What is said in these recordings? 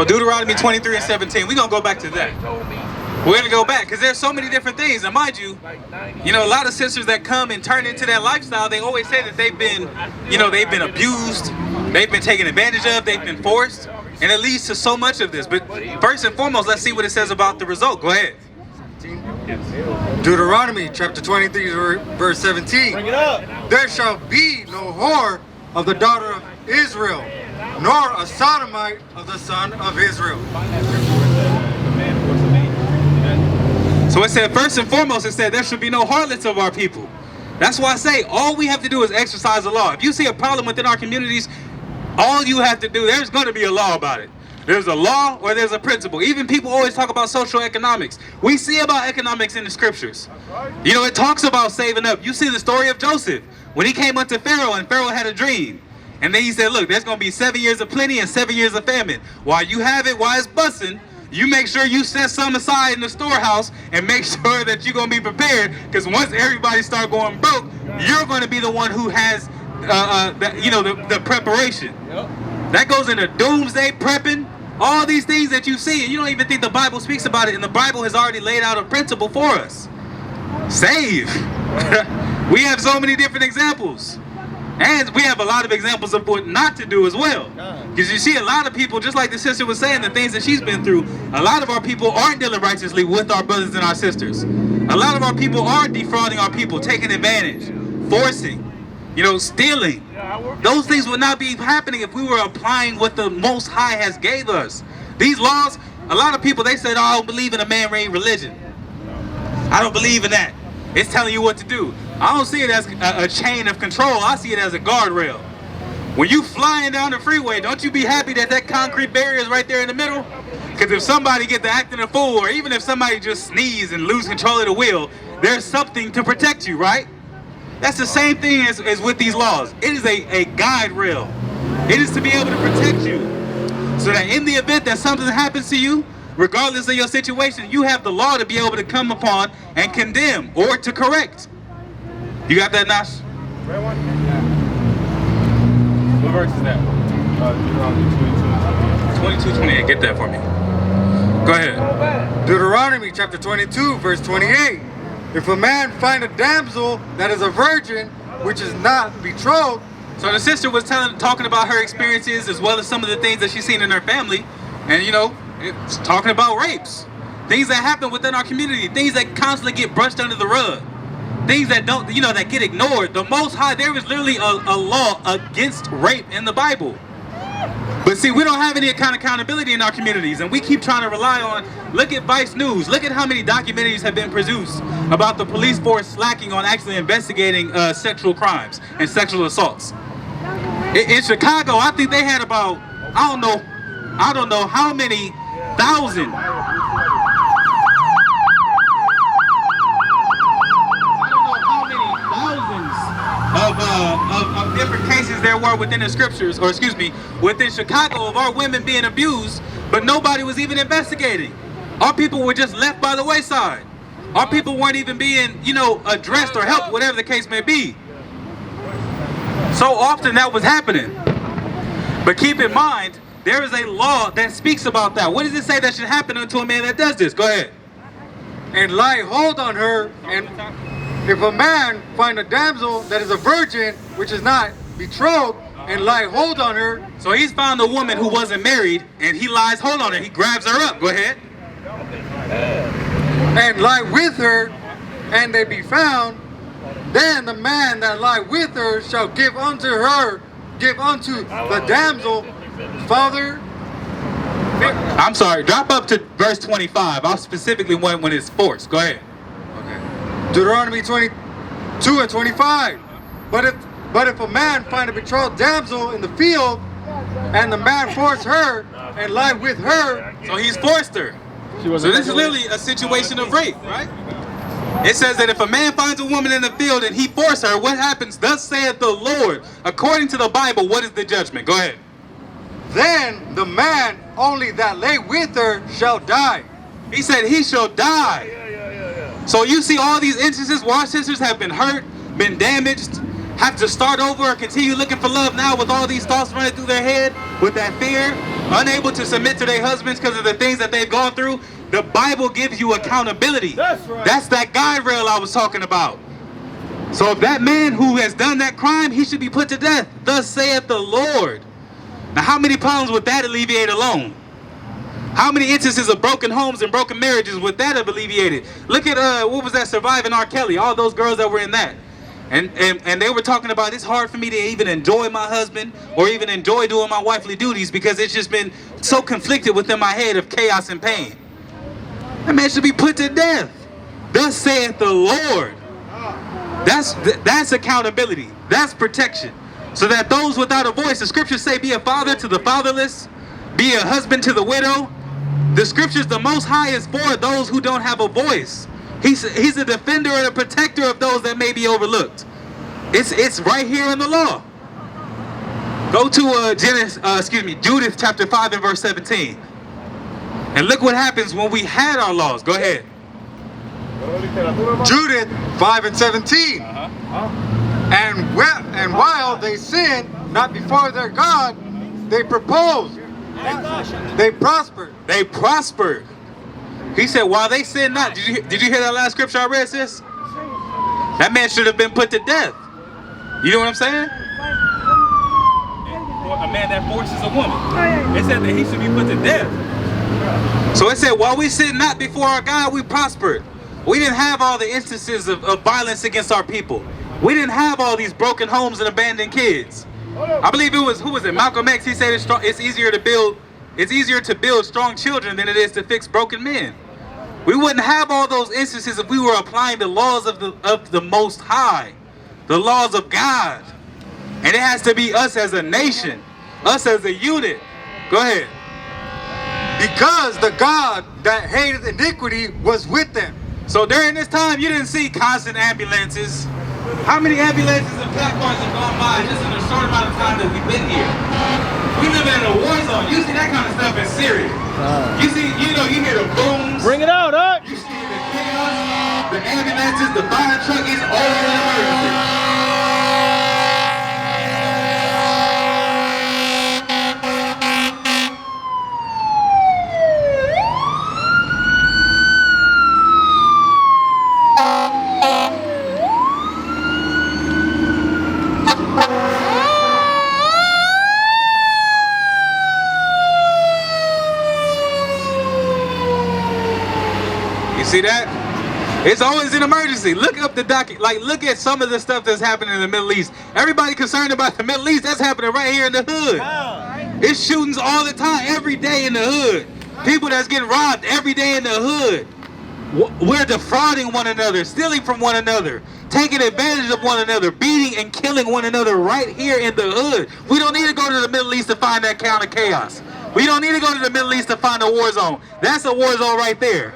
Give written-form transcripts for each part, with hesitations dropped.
So Deuteronomy 23 and 17, we're going to go back to that. We're going to go back because there's so many different things. And mind you, a lot of sisters that come and turn into that lifestyle, they always say that they've been abused, they've been taken advantage of, they've been forced. And it leads to so much of this. But first and foremost, let's see what it says about the result. Go ahead. Deuteronomy chapter 23 verse 17. Bring it up. There shall be no whore of the daughter of Israel, nor a sodomite of the son of Israel. So it said, first and foremost, it said there should be no harlots of our people. That's why I say all we have to do is exercise the law. If you see a problem within our communities, all you have to do, there's going to be a law about it. There's a law or there's a principle. Even people always talk about social economics. We see about economics in the scriptures. It talks about saving up. You see the story of Joseph when he came unto Pharaoh and Pharaoh had a dream. And then he said, look, there's going to be 7 years of plenty and 7 years of famine. While you have it, while it's busting, you make sure you set some aside in the storehouse and make sure that you're going to be prepared, because once everybody start going broke, you're going to be the one who has the preparation. That goes into doomsday prepping, all these things that you see, and you don't even think the Bible speaks about it, and the Bible has already laid out a principle for us. Save. We have so many different examples. And we have a lot of examples of what not to do as well. Because you see a lot of people, just like the sister was saying, the things that she's been through, a lot of our people aren't dealing righteously with our brothers and our sisters. A lot of our people are defrauding our people, taking advantage, forcing, stealing. Those things would not be happening if we were applying what the Most High has gave us. These laws, a lot of people, they said, oh, I don't believe in a man-made religion. I don't believe in that. It's telling you what to do. I don't see it as a chain of control. I see it as a guardrail. When you flying down the freeway, don't you be happy that that concrete barrier is right there in the middle? Because if somebody get to acting a fool, or even if somebody just sneeze and lose control of the wheel, there's something to protect you, right? That's the same thing as with these laws. It is a guide rail. It is to be able to protect you, so that in the event that something happens to you, regardless of your situation, you have the law to be able to come upon and condemn or to correct. You got that, Nash? Red one? What verse is that? Deuteronomy 22:28. Get that for me. Go ahead. Deuteronomy chapter 22 verse 28. If a man find a damsel that is a virgin, which is not betrothed. So the sister was talking about her experiences as well as some of the things that she's seen in her family. And it's talking about rapes. Things that happen within our community. Things that constantly get brushed under the rug. Things that don't, that get ignored. The Most High, there is literally a law against rape in the Bible. But see, we don't have any kind of accountability in our communities, and we keep trying to rely on, look at Vice News, look at how many documentaries have been produced about the police force slacking on actually investigating sexual crimes and sexual assaults. In Chicago, I think they had about, I don't know how many thousand of different cases there were within the scriptures, or excuse me, within Chicago, of our women being abused, but nobody was even investigating. Our people were just left by the wayside. Our people weren't even being, addressed or helped, whatever the case may be. So often that was happening. But keep in mind, there is a law that speaks about that. What does it say that should happen unto a man that does this? Go ahead. And lay hold on her, and if a man find a damsel that is a virgin, which is not betrothed, and lay hold on her. So he's found a woman who wasn't married, and he lies hold on her. He grabs her up. Go ahead. And lie with her, and they be found. Then the man that lie with her shall give unto the damsel father. I'm sorry. Drop up to verse 25. I'll specifically want when it's forced. Go ahead. Deuteronomy 22 and 25. But if a man find a betrothed damsel in the field, and the man force her and lie with her, so he's forced her. So this is literally a situation of rape, right? It says that if a man finds a woman in the field and he force her, what happens? Thus saith the Lord. According to the Bible, what is the judgment? Go ahead. Then the man only that lay with her shall die. He said he shall die. So you see all these instances where our sisters have been hurt, been damaged, have to start over or continue looking for love now with all these thoughts running through their head, with that fear. unable to submit to their husbands because of the things that they've gone through, the Bible gives you accountability. That's right. That's that guide rail I was talking about. So if that man who has done that crime, he should be put to death. Thus saith the Lord. Now, how many problems would that alleviate alone? How many instances of broken homes and broken marriages would that have alleviated? Look at, what was that, Surviving R. Kelly, all those girls that were in that. And they were talking about, it's hard for me to even enjoy my husband or even enjoy doing my wifely duties because it's just been so conflicted within my head of chaos and pain. That man should be put to death. Thus saith the Lord. That's accountability. That's protection. So that those without a voice, the scriptures say, be a father to the fatherless, be a husband to the widow. The scriptures, the Most High is for those who don't have a voice. He's a defender and a protector of those that may be overlooked. It's right here in the law. Go to Judith chapter 5 and verse 17. And look what happens when we had our laws. Go ahead. Judith 5 and 17. And while they sinned not before their God, they proposed. They prospered. They prospered. He said, while they sinned not. Did you hear that last scripture I read, sis? That man should have been put to death. You know what I'm saying? A man that forces a woman. It said that he should be put to death. So it said, while we sinned not before our God, we prospered. We didn't have all the instances of violence against our people. We didn't have all these broken homes and abandoned kids. I believe it was, who was it? Malcolm X. He said it's easier to build strong children than it is to fix broken men. We wouldn't have all those instances if we were applying the laws of the Most High, the laws of God. And it has to be us as a nation, us as a unit. Go ahead. Because the God that hated iniquity was with them. So during this time, you didn't see constant ambulances. How many ambulances and black cars have gone by just in a short amount of time that we've been here? We live in a war zone. You see that kind of stuff in Syria. You see, you hear the booms. Bring it out, huh? You see the chaos, the ambulances, the fire truck is all in emergency. See that? It's always an emergency. Look up the docket. Like, look at some of the stuff that's happening in the Middle East. Everybody concerned about the Middle East, that's happening right here in the hood. It's shootings all the time, every day in the hood. People that's getting robbed every day in the hood. We're defrauding one another, stealing from one another, taking advantage of one another, beating and killing one another right here in the hood. We don't need to go to the Middle East to find that kind of chaos. We don't need to go to the Middle East to find a war zone. That's a war zone right there.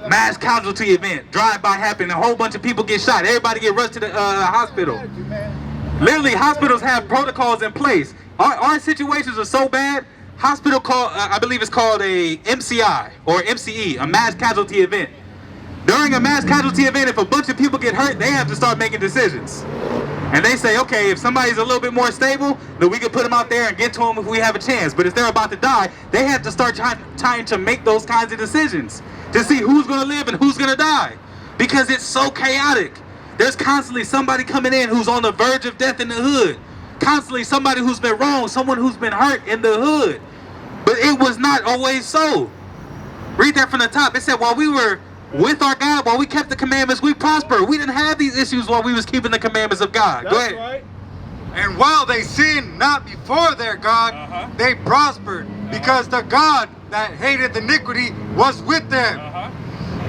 Mass casualty event, drive-by happened, a whole bunch of people get shot, everybody get rushed to the hospital. Literally, hospitals have protocols in place. Our situations are so bad, hospital call, I believe it's called a MCI or MCE, a mass casualty event. During a mass casualty event, if a bunch of people get hurt, they have to start making decisions. And they say, okay, if somebody's a little bit more stable, then we can put them out there and get to them if we have a chance. But if they're about to die, they have to start trying to make those kinds of decisions to see who's going to live and who's going to die. Because it's so chaotic. There's constantly somebody coming in who's on the verge of death in the hood. Constantly somebody who's been wronged, someone who's been hurt in the hood. But it was not always so. Read that from the top. It said, while we were with our God, while we kept the commandments, we prospered. We didn't have these issues while we was keeping the commandments of God. Go ahead. Right. And while they sinned not before their God, they prospered, because the God that hated iniquity was with them.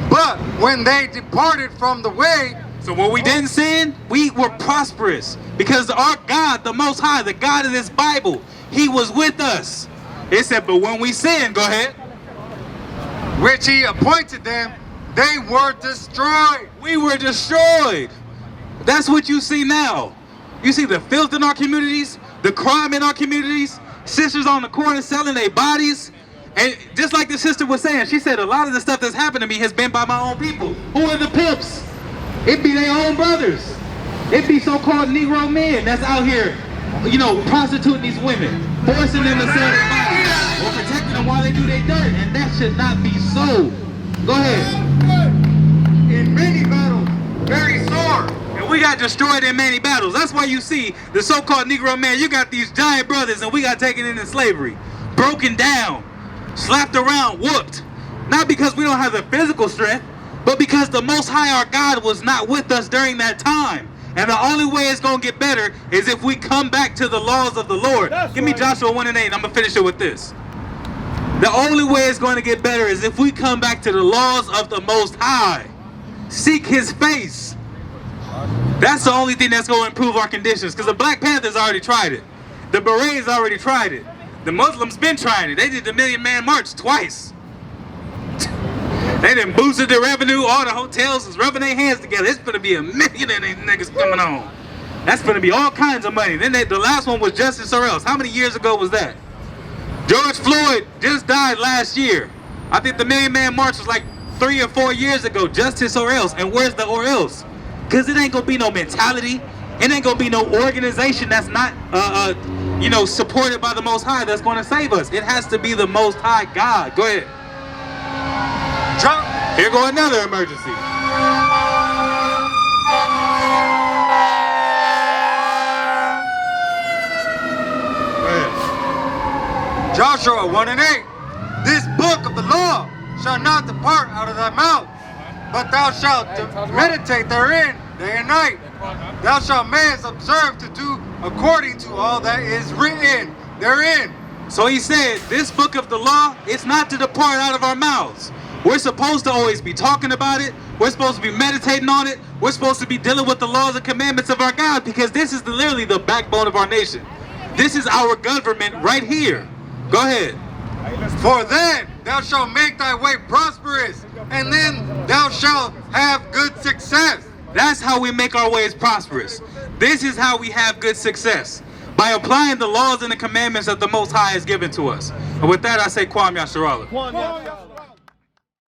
But when they departed from the way... So when we didn't sin, we were prosperous, because our God, the Most High, the God of this Bible, He was with us. It said, but when we sinned, go ahead, which He appointed them, they were destroyed. We were destroyed. That's what you see now. You see the filth in our communities, the crime in our communities, sisters on the corner selling their bodies. And just like the sister was saying, she said a lot of the stuff that's happened to me has been by my own people. Who are the pimps? It be their own brothers. It be so-called Negro men that's out here, prostituting these women, forcing them to sell their bodies or protecting them while they do their dirt, and that should not be so. Go ahead. In many battles, very sore. And we got destroyed in many battles. That's why you see the so-called Negro man, you got these giant brothers and we got taken into slavery. Broken down, slapped around, whooped. Not because we don't have the physical strength, but because the Most High, our God, was not with us during that time. And the only way it's going to get better is if we come back to the laws of the Lord. Give me Joshua 1 and 8. I'm going to finish it with this. The only way it's going to get better is if we come back to the laws of the Most High. Seek his face. That's the only thing that's going to improve our conditions. Because the Black Panthers already tried it. The Berets already tried it. The Muslims been trying it. They did the Million Man March twice. They done boosted their revenue. All the hotels is rubbing their hands together. It's gonna be a million of these niggas coming on. That's gonna be all kinds of money. Then the last one was Justice or Else. How many years ago was that? George Floyd just died last year. I think the Million Man March was like 3 or 4 years ago. Justice or Else. And where's the or else? Because it ain't gonna be no mentality. It ain't gonna be no organization that's not supported by the Most High that's gonna save us. It has to be the Most High God. Go ahead. Here go another emergency. Joshua 1 and 8. This book of the law shall not depart out of thy mouth, but thou shalt meditate therein day and night. Thou shalt mayest observe to do according to all that is written therein. So he said, this book of the law, it's not to depart out of our mouths. We're supposed to always be talking about it. We're supposed to be meditating on it. We're supposed to be dealing with the laws and commandments of our God, because this is literally the backbone of our nation. This is our government right here. Go ahead. For then thou shalt make thy way prosperous, and then thou shalt have good success. That's how we make our ways prosperous. This is how we have good success. By applying the laws and the commandments that the Most High has given to us. And with that, I say, Kwam Yasharallah.